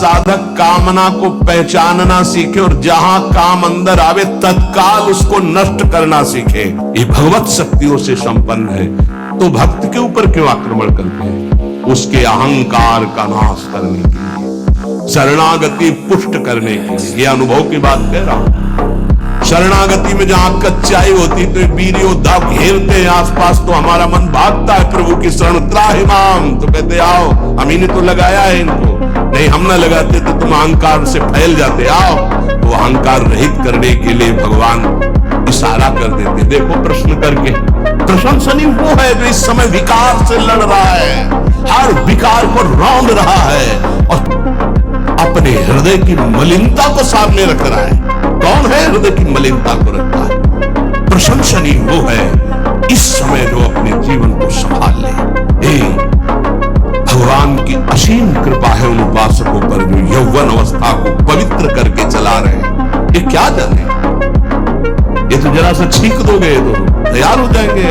साधक कामना को पहचानना सीखे और जहां काम अंदर आवे तत्काल उसको नष्ट करना सीखे। ये भगवत शक्तियों से संपन्न है, तो भक्त के ऊपर क्यों आक्रमण करते हैं? उसके अहंकार का नाश करने के लिए, शरणागति पुष्ट करने के लिए। ये अनुभव की बात कह रहा हूं। शरणागति में जहां कच्चाई होती तो वीर योद्धा घेरते हैं आसपास, तो हमारा मन भागता है प्रभु की शरण, त्राहिमाम। तो कहते आओ, हम ही ने तो लगाया है इनको, नहीं हम ना लगाते तो तुम अहंकार से फैल जाते, आओ। तो अहंकार रहित करने के लिए भगवान इशारा कर देते। देखो प्रश्न करके, प्रशंसनीय वो है जो इस समय विकार से लड़ रहा है, हर विकार को रौंद रहा है और अपने हृदय की मलिनता को सामने रख रहा है। कौन है हृदय की मलिनता को रखता है? प्रशंसनीय वो है इस समय जो अपने जीवन को संभाल ले। भगवान की असीम कृपा है उन उपासकों पर जो यौवन अवस्था को पवित्र करके चला रहे हैं। ये क्या जाने, ये तो जरा सा छींक दोगे तो तैयार हो जाएंगे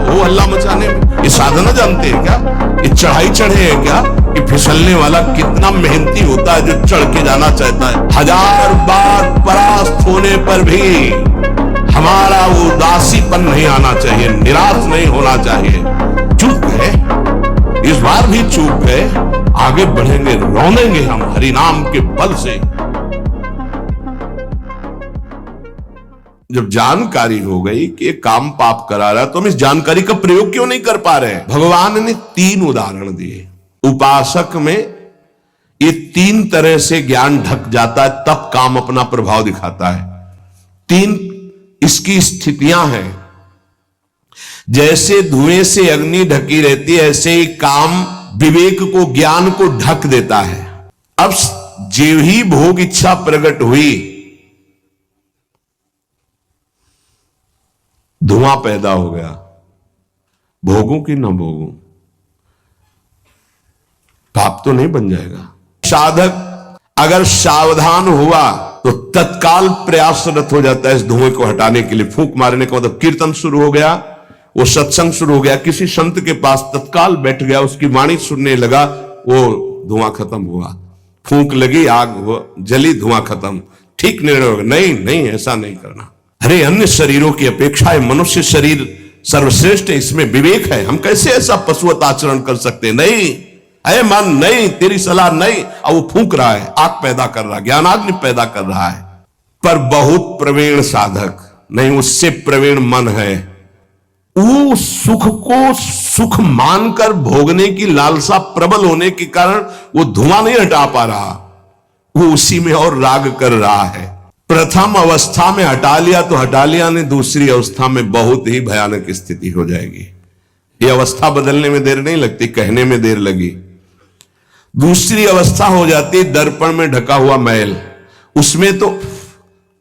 वो हल्ला मचाने में। ये साधना जानते हैं क्या? ये चढ़ाई चढ़े हैं क्या? ये फिसलने वाला कितना मेहनती होता है जो चढ़ के जाना चाहता है। 1000 बार परास्त होने पर भी हमारा वो उदासीपन नहीं आना चाहिए, निराश नहीं होना चाहिए। चूक गए, इस बार भी चूक गए, आगे बढ़ेंगे, रौंदेंगे हम हरिनाम के बल से। जब जानकारी हो गई कि ये काम पाप करा रहा है, तो हम इस जानकारी का प्रयोग क्यों नहीं कर पा रहे हैं? भगवान ने 3 उदाहरण दिए। उपासक में ये 3 तरह से ज्ञान ढक जाता है, तब काम अपना प्रभाव दिखाता है। 3 इसकी स्थितियां हैं। जैसे धुएं से अग्नि ढकी रहती है, ऐसे ही काम विवेक को, ज्ञान को ढक देता है। अब जीव ही भोग इच्छा प्रकट हुई, धुआं पैदा हो गया, भोगों की न भोगों, पाप तो नहीं बन जाएगा। साधक अगर सावधान हुआ तो तत्काल प्रयासरत हो जाता है इस धुएं को हटाने के लिए। फूंक मारने का मतलब कीर्तन शुरू हो गया, वो सत्संग शुरू हो गया, किसी संत के पास तत्काल बैठ गया, उसकी वाणी सुनने लगा, वो धुआं खत्म हुआ। फूंक लगी, आग जली, धुआं खत्म, ठीक निर्णय होगा। नहीं नहीं, ऐसा नहीं करना। अरे अन्य शरीरों की अपेक्षा मनुष्य शरीर सर्वश्रेष्ठ है, इसमें विवेक है, हम कैसे ऐसा पशुवत आचरण कर सकते हैं? नहीं, अरे मन नहीं, तेरी सलाह नहीं। अब वो फूंक रहा है, आग पैदा कर रहा है, ज्ञानाग्नि पैदा कर रहा है। पर बहुत प्रवीण साधक नहीं, उससे प्रवीण मन है, वो सुख को सुख मानकर भोगने की लालसा प्रबल होने के कारण वो धुआं नहीं हटा पा रहा, वो उसी में और राग कर रहा है। प्रथम अवस्था में हटा लिया तो हटा लिया, नहीं दूसरी अवस्था में बहुत ही भयानक स्थिति हो जाएगी। ये अवस्था बदलने में देर नहीं लगती, कहने में देर लगी। दूसरी अवस्था हो जाती दर्पण में ढका हुआ मैल। उसमें तो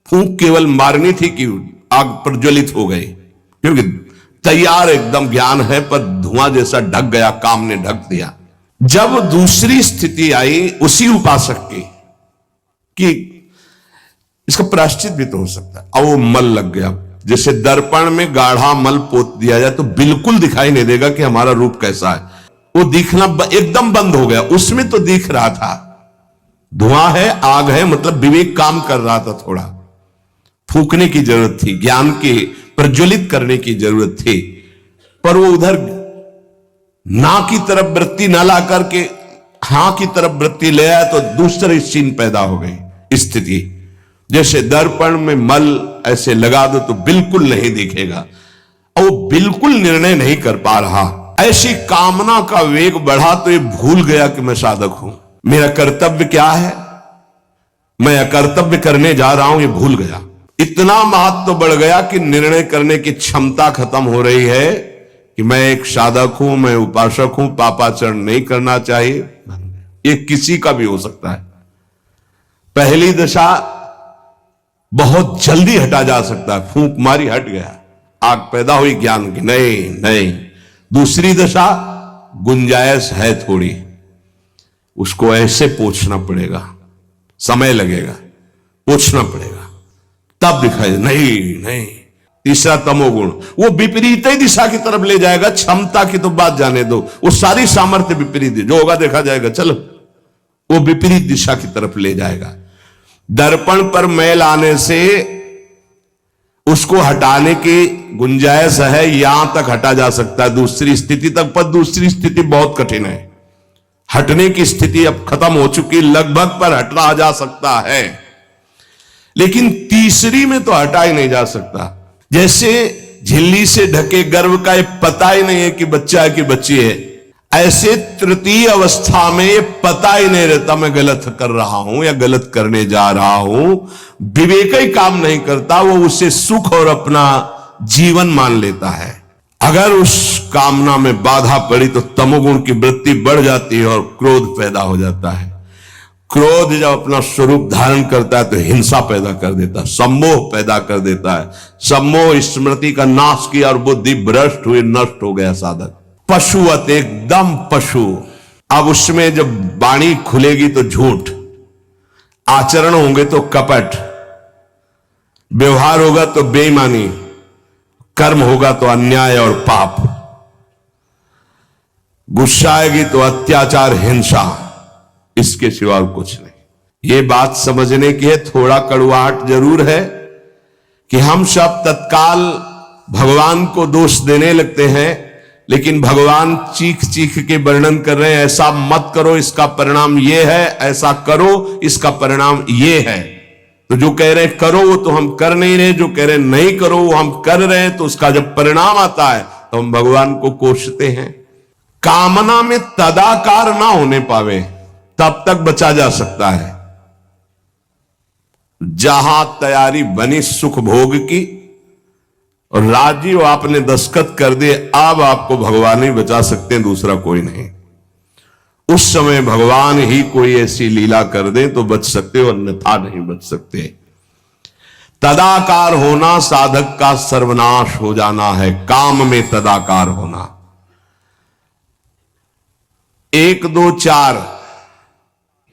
फूंक केवल मारनी थी कि आग प्रज्वलित हो गई, क्योंकि तैयार एकदम ज्ञान है, पर धुआं जैसा ढक गया, काम ने ढक दिया। जब दूसरी स्थिति आई उसी उपासक की कि इसका प्रायश्चित भी तो हो सकता है, अब वो मल लग गया। जैसे दर्पण में गाढ़ा मल पोत दिया जाए तो बिल्कुल दिखाई नहीं देगा कि हमारा रूप कैसा है, वो दिखना एकदम बंद हो गया। उसमें तो दिख रहा था, धुआं है, आग है, मतलब विवेक काम कर रहा था। थोड़ा फूकने की जरूरत थी, ज्ञान की प्रज्वलित करने की जरूरत थी, पर वो उधर ना की तरफ वृत्ति ना ला करके हां की तरफ वृत्ति ले आया, तो दूसरी सीन पैदा हो गई स्थिति। जैसे दर्पण में मल ऐसे लगा दो तो बिल्कुल नहीं दिखेगा, और वो बिल्कुल निर्णय नहीं कर पा रहा। ऐसी कामना का वेग बढ़ा तो ये भूल गया कि मैं साधक हूं, मेरा कर्तव्य क्या है, मैं अकर्तव्य करने जा रहा हूं, ये भूल गया। इतना महत्व बढ़ गया कि निर्णय करने की क्षमता खत्म हो रही है कि मैं एक साधक हूं, मैं उपासक हूं, पापाचरण नहीं करना चाहिए। ये किसी का भी हो सकता है। पहली दशा बहुत जल्दी हटा जा सकता है, फूंक मारी हट गया, आग पैदा हुई ज्ञान की, नहीं नहीं। दूसरी दशा गुंजाइश है थोड़ी, उसको ऐसे पोंछना पड़ेगा, समय लगेगा, पोंछना पड़ेगा, तब दिखाई नहीं नहीं। तीसरा तमोगुण, वो विपरीत ही दिशा की तरफ ले जाएगा। क्षमता की तो बात जाने दो, वो सारी सामर्थ्य विपरीत है, जो होगा देखा जाएगा, चलो वो विपरीत दिशा की तरफ ले जाएगा। दर्पण पर मैल आने से उसको हटाने की गुंजाइश है, यहां तक हटा जा सकता है, दूसरी स्थिति तक, पर दूसरी स्थिति बहुत कठिन है। हटने की स्थिति अब खत्म हो चुकी, लगभग पर हटा जा सकता है, लेकिन तीसरी में तो हटा ही नहीं जा सकता। जैसे झिल्ली से ढके गर्भ का ये पता ही नहीं है कि बच्चा है कि बच्ची है, ऐसे तृतीय अवस्था में ये पता ही नहीं रहता मैं गलत कर रहा हूं या गलत करने जा रहा हूं। विवेक ही काम नहीं करता, वो उसे सुख और अपना जीवन मान लेता है। अगर उस कामना में बाधा पड़ी तो तमोगुण की वृत्ति बढ़ जाती है और क्रोध पैदा हो जाता है। क्रोध जब अपना स्वरूप धारण करता है तो हिंसा पैदा कर देता है, सम्मोह पैदा कर देता है। सम्मोह स्मृति का नाश किया और बुद्धि भ्रष्ट हुई, नष्ट हो गया साधक। पशुवत, एकदम पशु। अब उसमें जब वाणी खुलेगी तो झूठ, आचरण होंगे तो कपट, व्यवहार होगा तो बेईमानी, कर्म होगा तो अन्याय और पाप, गुस्सा आएगी तो अत्याचार, हिंसा, इसके सिवा कुछ नहीं। ये बात समझने की है, थोड़ा कड़वाहट जरूर है कि हम सब तत्काल भगवान को दोष देने लगते हैं, लेकिन भगवान चीख चीख के वर्णन कर रहे हैं, ऐसा मत करो इसका परिणाम ये है, ऐसा करो इसका परिणाम ये है। तो जो कह रहे हैं करो वो तो हम कर नहीं रहे, जो कह रहे हैं नहीं करो वो हम कर रहे हैं, तो उसका जब परिणाम आता है तो हम भगवान को कोसते हैं। कामना में तदाकार ना होने पावे तब तक बचा जा सकता है। जहां तैयारी बनी सुख भोग की और राजी हो आपने दस्तखत कर दिए, अब आपको भगवान ही बचा सकते हैं, दूसरा कोई नहीं। उस समय भगवान ही कोई ऐसी लीला कर दे तो बच सकते हो, अन्यथा नहीं बच सकते। तदाकार होना साधक का सर्वनाश हो जाना है। काम में तदाकार होना, 1 2 4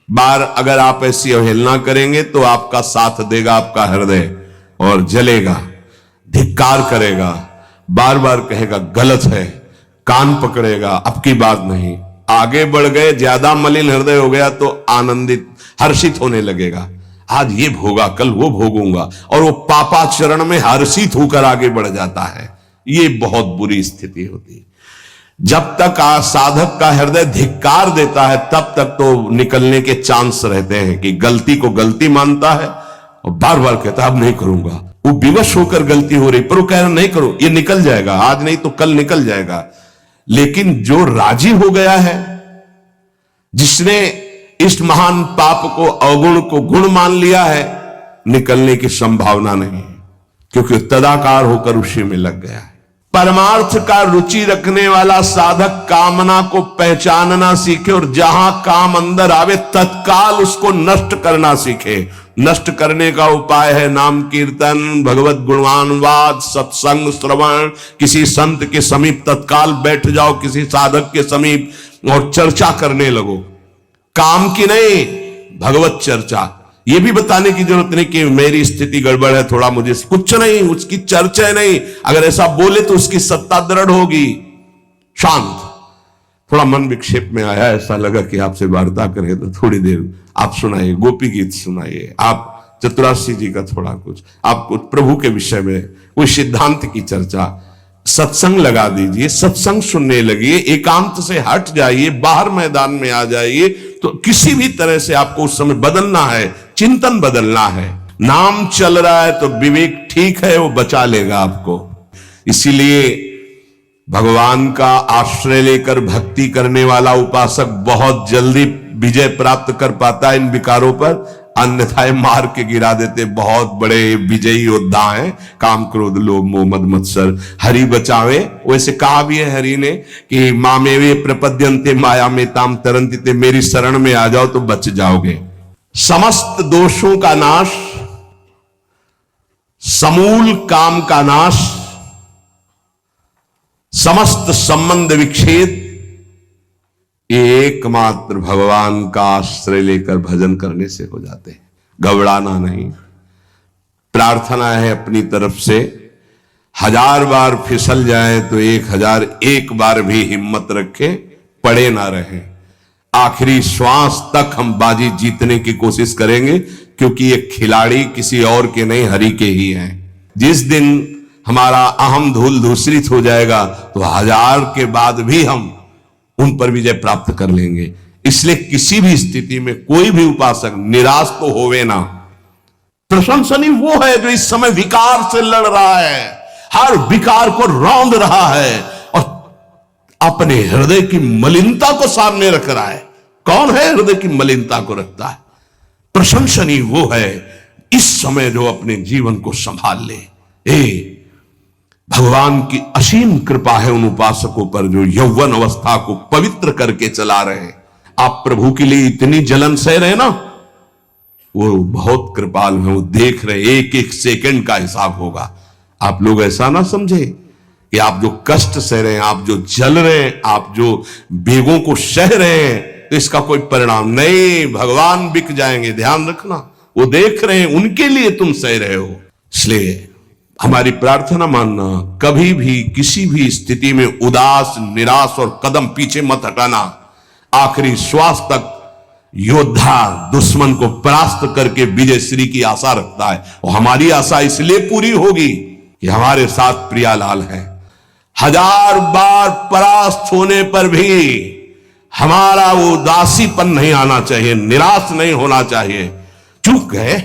बार अगर आप ऐसी अवहेलना करेंगे तो आपका साथ देगा आपका हृदय और जलेगा, धिक्कार करेगा, बार बार कहेगा गलत है, कान पकड़ेगा, अब की बात नहीं। आगे बढ़ गए, ज्यादा मलिन हृदय हो गया तो आनंदित हर्षित होने लगेगा, आज ये भोगा कल वो भोगूंगा, और वो पापाचरण में हर्षित होकर आगे बढ़ जाता है। ये बहुत बुरी स्थिति होती है। जब तक साधक का हृदय धिक्कार देता है तब तक तो निकलने के चांस रहते हैं कि गलती को गलती मानता है और बार बार कहता है अब नहीं करूंगा। वो विवश होकर गलती हो रही पर वो कह रहा नहीं करो, ये निकल जाएगा, आज नहीं तो कल निकल जाएगा। लेकिन जो राजी हो गया है, जिसने इस महान पाप को अवगुण को गुण मान लिया है, निकलने की संभावना नहीं, क्योंकि तदाकार होकर उसी में लग गया है। परमार्थ का रुचि रखने वाला साधक कामना को पहचानना सीखे और जहां काम अंदर आवे तत्काल उसको नष्ट करना सीखे। नष्ट करने का उपाय है नाम कीर्तन, भगवत गुणगानवाद, सत्संग, श्रवण। किसी संत के समीप तत्काल बैठ जाओ, किसी साधक के समीप, और चर्चा करने लगो, काम की नहीं, भगवत चर्चा। ये भी बताने की जरूरत नहीं कि मेरी स्थिति गड़बड़ है, थोड़ा मुझे, कुछ नहीं, उसकी चर्चा नहीं। अगर ऐसा बोले तो उसकी सत्ता दृढ़ होगी। शांत, थोड़ा मन विक्षेप में आया, ऐसा लगा कि आपसे वार्ता करें तो थोड़ी देर आप सुनाइए, गोपी गीत सुनाइए, आप चतुराशी जी का थोड़ा कुछ, आप कुछ प्रभु के विषय में कोई सिद्धांत की चर्चा, सत्संग लगा दीजिए, सत्संग सुनने लगिए, एकांत से हट जाइए, बाहर मैदान में आ जाइए। तो किसी भी तरह से आपको उस समय बदलना है, चिंतन बदलना है। नाम चल रहा है तो विवेक ठीक है, वो बचा लेगा आपको। इसीलिए भगवान का आश्रय लेकर भक्ति करने वाला उपासक बहुत जल्दी विजय प्राप्त कर पाता है इन विकारों पर, अन्यथा मार के गिरा देते। बहुत बड़े विजयी योद्धा हैं, काम क्रोध लोभ मोह मद मत्सर, हरि बचावे। वैसे कहा भी है हरि ने कि मामेवे प्रपद्यन्ते माया में ताम तरन्ति ते, मेरी शरण में आ जाओ तो बच जाओगे। समस्त दोषों का नाश, समूल काम का नाश, समस्त संबंध विच्छेद, एकमात्र भगवान का आश्रय लेकर भजन करने से हो जाते हैं। घबराना नहीं। प्रार्थना है अपनी तरफ से, 1000 बार फिसल जाए तो 1001 बार भी हिम्मत रखे, पड़े ना रहे। आखिरी श्वास तक हम बाजी जीतने की कोशिश करेंगे, क्योंकि ये खिलाड़ी किसी और के नहीं, हरि के ही हैं। जिस दिन हमारा अहम धूल धूसरित हो जाएगा तो 1000 के बाद भी हम उन पर विजय प्राप्त कर लेंगे। इसलिए किसी भी स्थिति में कोई भी उपासक निराश तो होवे ना। प्रशंसनीय वो है जो इस समय विकार से लड़ रहा है, हर विकार को रौंद रहा है और अपने हृदय की मलिनता को सामने रख रहा है। कौन है हृदय की मलिनता को रखता है? प्रशंसनीय वो है इस समय जो अपने जीवन को संभाल ले। भगवान की असीम कृपा है उन उपासकों पर जो यौवन अवस्था को पवित्र करके चला रहे हैं। आप प्रभु के लिए इतनी जलन सह रहे हैं ना, वो बहुत कृपाल है, वो देख रहे, एक एक सेकंड का हिसाब होगा। आप लोग ऐसा ना समझे कि आप जो कष्ट सह रहे हैं, आप जो जल रहे हैं, आप जो बेगों को सह रहे हैं, तो इसका कोई परिणाम नहीं। भगवान बिक जाएंगे, ध्यान रखना। वो देख रहे हैं, उनके लिए तुम सह रहे हो। इसलिए हमारी प्रार्थना मानना, कभी भी किसी भी स्थिति में उदास, निराश और कदम पीछे मत हटाना। आखिरी श्वास तक योद्धा दुश्मन को परास्त करके विजय श्री की आशा रखता है, और हमारी आशा इसलिए पूरी होगी कि हमारे साथ प्रियालाल है। 1000 बार परास्त होने पर भी हमारा वो उदासीपन नहीं आना चाहिए, निराश नहीं होना चाहिए। चूक गए,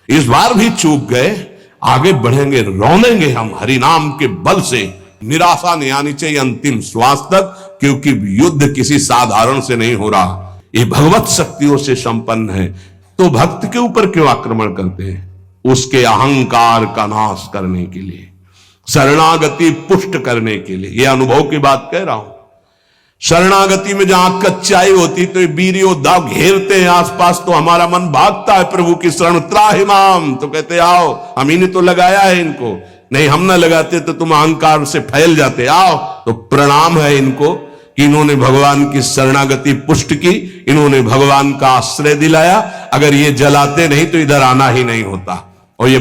इस बार भी चूक गए, आगे बढ़ेंगे, रौंदेंगे हम हरिनाम के बल से। निराशा नहीं आनी चाहिए अंतिम श्वास तक, क्योंकि युद्ध किसी साधारण से नहीं हो रहा, ये भगवत शक्तियों से संपन्न है। तो भक्त के ऊपर क्यों आक्रमण करते हैं? उसके अहंकार का नाश करने के लिए, शरणागति पुष्ट करने के लिए। यह अनुभव की बात कह रहा हूं। शरणागति में जहां कच्चाई होती तो वीर योद्धा घेरते हैं आसपास, तो हमारा मन भागता है प्रभु की शरण। त्राहिमाम, तो कहते आओ, हम ही ने तो लगाया है इनको, नहीं हम ना लगाते तो तुम अहंकार से फैल जाते, आओ। तो प्रणाम है इनको कि इन्होंने भगवान की शरणागति पुष्ट की, इन्होंने भगवान का आश्रय दिलाया। अगर ये जलाते नहीं तो इधर आना ही नहीं होता। और ये